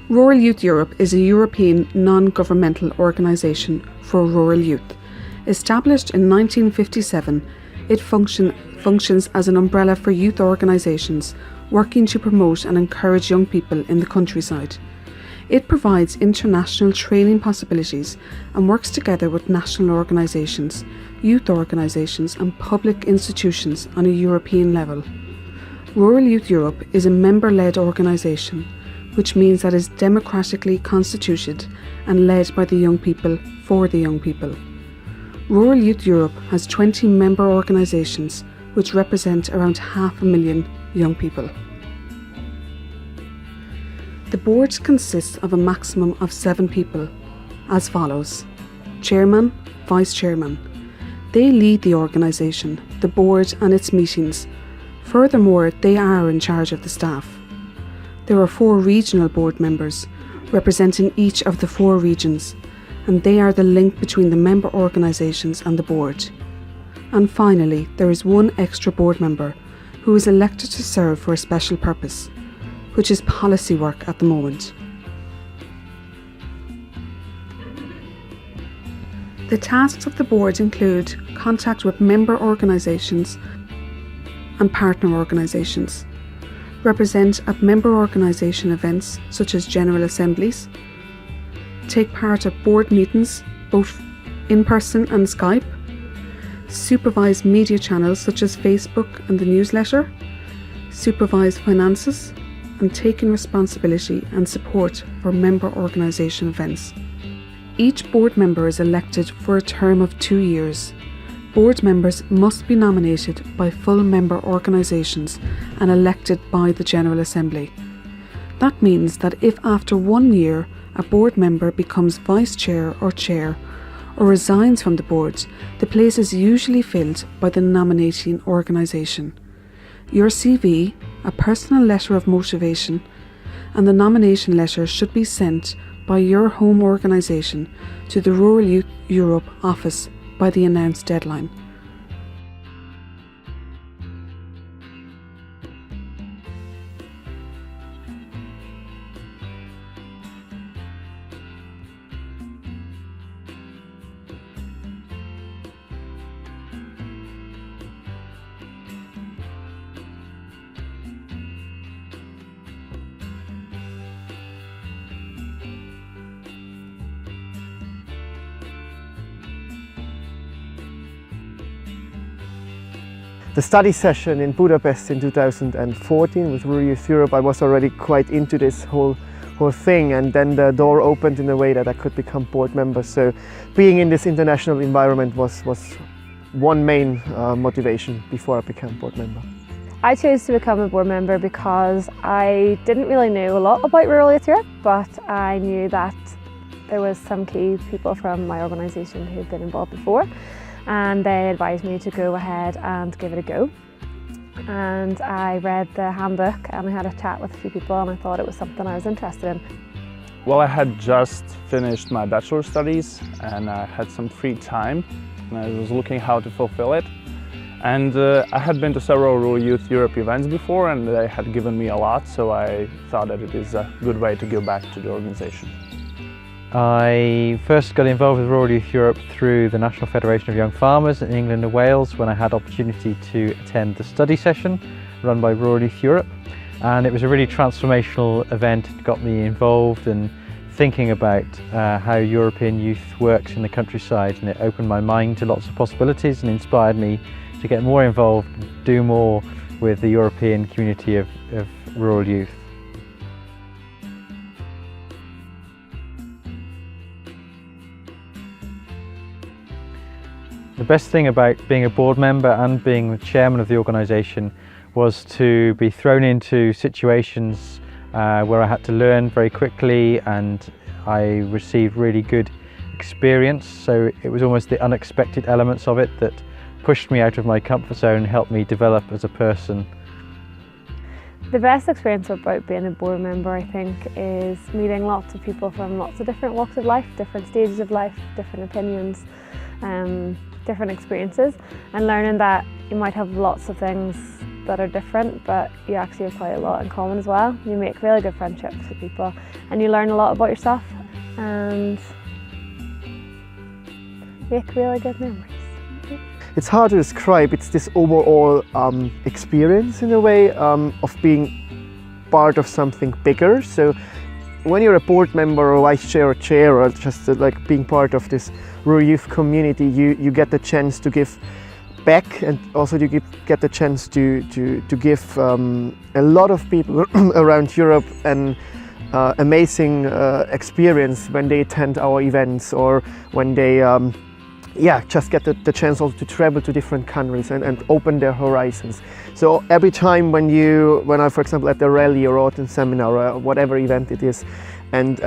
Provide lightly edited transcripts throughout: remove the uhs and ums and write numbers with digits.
Rural Youth Europe is a European non-governmental organisation for rural youth. Established in 1957, it functions as an umbrella for youth organisations working to promote and encourage young people in the countryside. It provides international training possibilities and works together with national organisations, youth organisations and public institutions on a European level. Rural Youth Europe is a member-led organisation, which means that it is democratically constituted and led by the young people for the young people. Rural Youth Europe has 20 member organisations which represent around 500,000 young people. The board consists of a maximum of 7 people, as follows: Chairman, Vice Chairman. They lead the organisation, the board and its meetings. Furthermore, they are in charge of the staff. There are 4 regional board members, representing each of the 4 regions, and they are the link between the member organisations and the board. And finally, there is 1 extra board member who is elected to serve for a special purpose, which is policy work at the moment. The tasks of the board include contact with member organisations and partner organisations, represent at member organisation events such as general assemblies, take part at board meetings both in person and Skype, supervise media channels such as Facebook and the newsletter, supervise finances, and taking responsibility and support for member organisation events. Each board member is elected for a term of 2 years. Board members must be nominated by full member organisations and elected by the General Assembly. That means that if after 1 year a board member becomes vice chair or resigns from the board, the place is usually filled by the nominating organisation. Your CV, a personal letter of motivation, and the nomination letter should be sent by your home organisation to the Rural Youth Europe office by the announced deadline. The study session in Budapest in 2014 with Rural Youth Europe, I was already quite into this whole thing, and then the door opened in a way that I could become board member. So being in this international environment was one main motivation before I became board member. I chose to become a board member because I didn't really know a lot about Rural Youth Europe, but I knew that there was some key people from my organisation who had been involved before, and they advised me to go ahead and give it a go. And I read the handbook and I had a chat with a few people, and I thought it was something I was interested in. Well, I had just finished my bachelor studies and I had some free time and I was looking how to fulfill it. And I had been to several Rural Youth Europe events before and they had given me a lot, so I thought that it is a good way to give back to the organisation. I first got involved with Rural Youth Europe through the National Federation of Young Farmers in England and Wales when I had opportunity to attend the study session run by Rural Youth Europe, and it was a really transformational event. It got me involved in thinking about how European youth works in the countryside, and it opened my mind to lots of possibilities and inspired me to get more involved and do more with the European community of rural youth. The best thing about being a board member and being the chairman of the organisation was to be thrown into situations where I had to learn very quickly, and I received really good experience. So it was almost the unexpected elements of it that pushed me out of my comfort zone and helped me develop as a person. The best experience about being a board member, I think, is meeting lots of people from lots of different walks of life, different stages of life, different opinions, different experiences, and learning that you might have lots of things that are different, but you actually have quite a lot in common as well. You make really good friendships with people and you learn a lot about yourself and make really good memories. It's hard to describe. It's this overall experience in a way of being part of something bigger. So when you're a board member or vice chair or chair or just like being part of this rural youth community, you get the chance to give back, and also you get the chance to give a lot of people around Europe an amazing experience when they attend our events, or when they just get the chance also to travel to different countries and open their horizons. So every time when I, for example, at the rally or autumn seminar or whatever event it is, and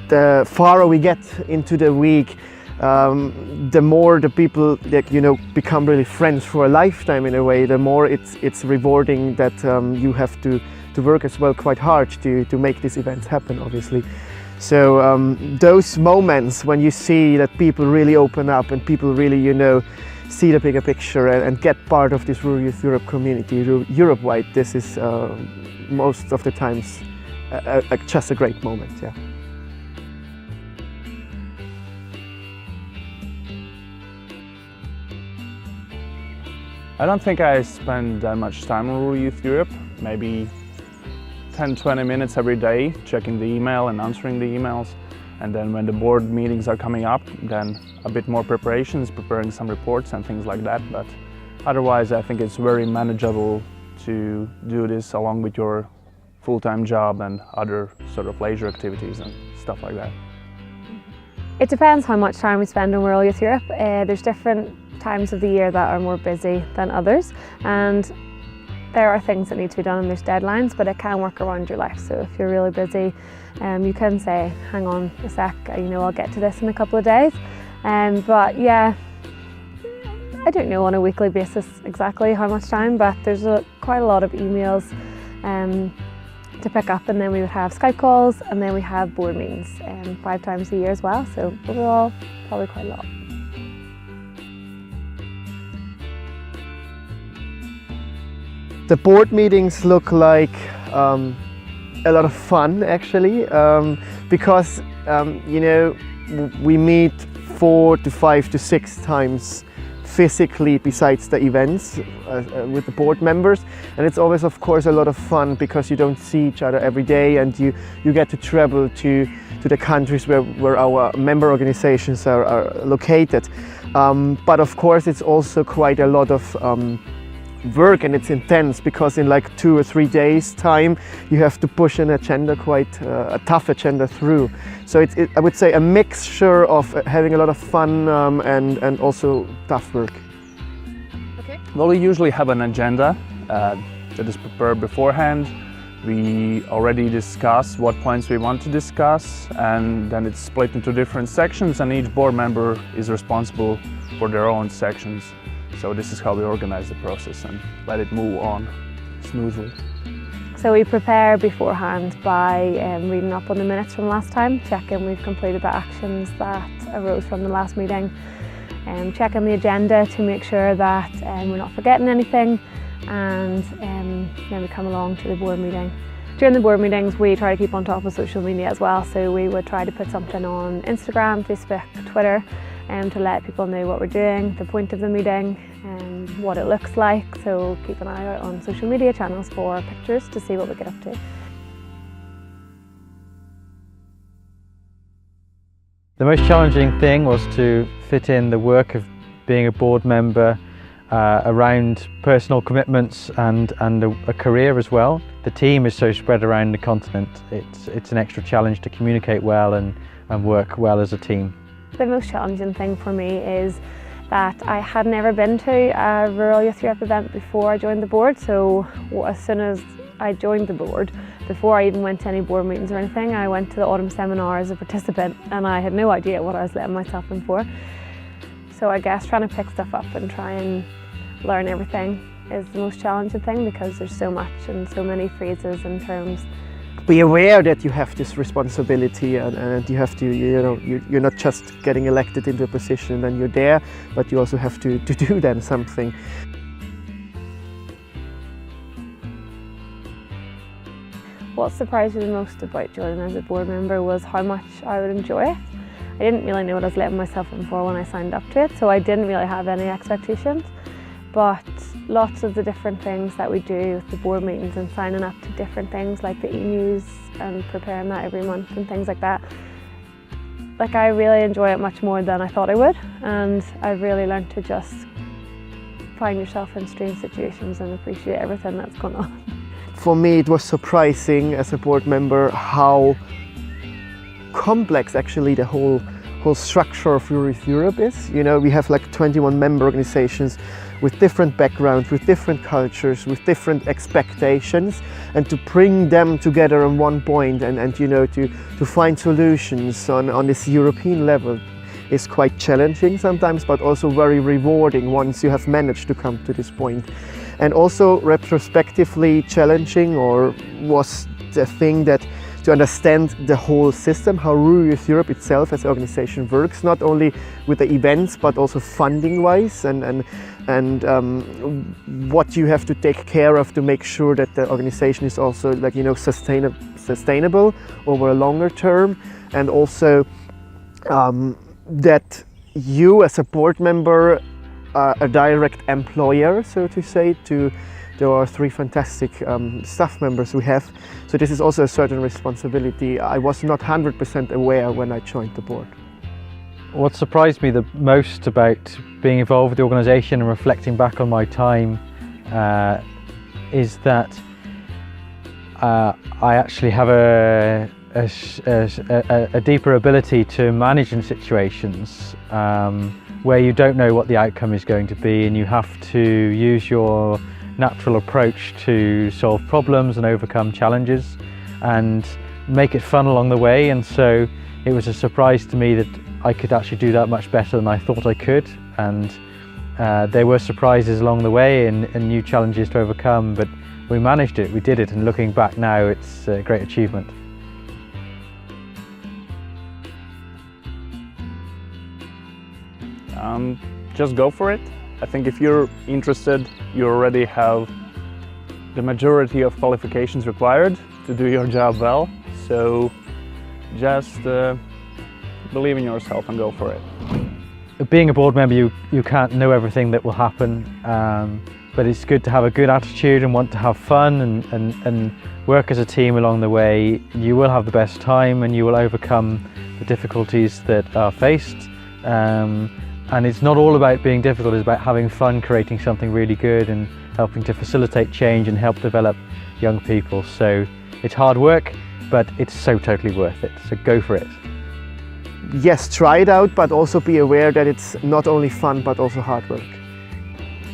the farther we get into the week, the more the people that become really friends for a lifetime in a way, the more it's rewarding that you have to work as well quite hard to make these events happen, obviously. So those moments when you see that people really open up and people really, see the bigger picture and get part of this Rural Youth Europe community, Europe-wide, this is most of the times just a great moment, yeah. I don't think I spend that much time on Rural Youth Europe, maybe 10-20 minutes every day checking the email and answering the emails, and then when the board meetings are coming up, then a bit more preparations, preparing some reports and things like that. But otherwise I think it's very manageable to do this along with your full-time job and other sort of leisure activities and stuff like that. It depends how much time we spend on Rural Youth Europe. There's different times of the year that are more busy than others, and there are things that need to be done and there's deadlines, but it can work around your life. So if you're really busy, you can say, hang on a sec, I'll get to this in a couple of days. But yeah, I don't know on a weekly basis exactly how much time, but there's quite a lot of emails to pick up, and then we would have Skype calls, and then we have board meetings 5 times a year as well. So overall, probably quite a lot. The board meetings look like a lot of fun, actually, because we meet 4 to 5 to 6 times physically besides the events with the board members, and it's always, of course, a lot of fun because you don't see each other every day, and you get to travel to the countries where our member organizations are located. But of course, it's also quite a lot of work, and it's intense because in like 2 or 3 days time you have to push an agenda, quite a tough agenda through. So I would say a mixture of having a lot of fun and also tough work. Okay. Well, we usually have an agenda that is prepared beforehand. We already discuss what points we want to discuss, and then it's split into different sections, and each board member is responsible for their own sections. So this is how we organize the process and let it move on smoothly. So we prepare beforehand by reading up on the minutes from last time, checking we've completed the actions that arose from the last meeting, checking the agenda to make sure that we're not forgetting anything, and then we come along to the board meeting. During the board meetings we try to keep on top of social media as well, so we would try to put something on Instagram, Facebook, Twitter, to let people know what we're doing, the point of the meeting, and what it looks like. So keep an eye out on social media channels for pictures to see what we get up to. The most challenging thing was to fit in the work of being a board member around personal commitments and a career as well. The team is so spread around the continent. It's an extra challenge to communicate well and work well as a team. The most challenging thing for me is that I had never been to a Rural Youth Europe event before I joined the board. So as soon as I joined the board, before I even went to any board meetings or anything, I went to the autumn seminar as a participant, and I had no idea what I was letting myself in for. So I guess trying to pick stuff up and try and learn everything is the most challenging thing, because there's so much and so many phrases and terms. Be aware that you have this responsibility, and you have to, you're not just getting elected into a position and you're there, but you also have to do then something. What surprised me the most about joining as a board member was how much I would enjoy it. I didn't really know what I was letting myself in for when I signed up to it, so I didn't really have any expectations. But lots of the different things that we do with the board meetings and signing up to different things like the e-news and preparing that every month and things like that, like I really enjoy it much more than I thought I would, and I've really learned to just find yourself in strange situations and appreciate everything that's going on. For me, it was surprising as a board member how complex actually the whole structure of RYEurope is. You know, we have like 21 member organizations with different backgrounds, with different cultures, with different expectations, and to bring them together on one point and you know, to find solutions on this European level is quite challenging sometimes, but also very rewarding once you have managed to come to this point. And also retrospectively challenging, or was the thing that to understand the whole system, how RYEurope itself as an organization works, not only with the events but also funding wise, and what you have to take care of to make sure that the organization is also, like, you know, sustainable over a longer term, and also that you as a board member are a direct employer, so to say, to our 3 fantastic staff members we have. So this is also a certain responsibility I was not 100% aware when I joined the board. What surprised me the most about being involved with the organisation and reflecting back on my time is that I actually have a deeper ability to manage in situations where you don't know what the outcome is going to be, and you have to use your natural approach to solve problems and overcome challenges and make it fun along the way. And so it was a surprise to me that I could actually do that much better than I thought I could, and there were surprises along the way and new challenges to overcome, but we managed it, we did it, and looking back now it's a great achievement. Just go for it. I think if you're interested, you already have the majority of qualifications required to do your job well. So just believe in yourself and go for it. Being a board member, you can't know everything that will happen, but it's good to have a good attitude and want to have fun and work as a team along the way. You will have the best time and you will overcome the difficulties that are faced. And it's not all about being difficult, it's about having fun, creating something really good and helping to facilitate change and help develop young people. So it's hard work, but it's so totally worth it. So go for it. Yes, try it out, but also be aware that it's not only fun, but also hard work.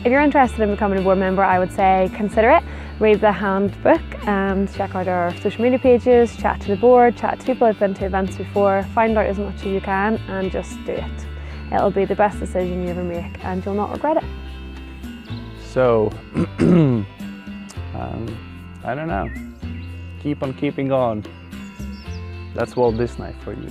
If you're interested in becoming a board member, I would say consider it. Read the handbook and check out our social media pages, chat to the board, chat to people who've been to events before, find out as much as you can and just do it. It'll be the best decision you ever make and you'll not regret it. So, I don't know, keep on keeping on. That's Walt Disney for you.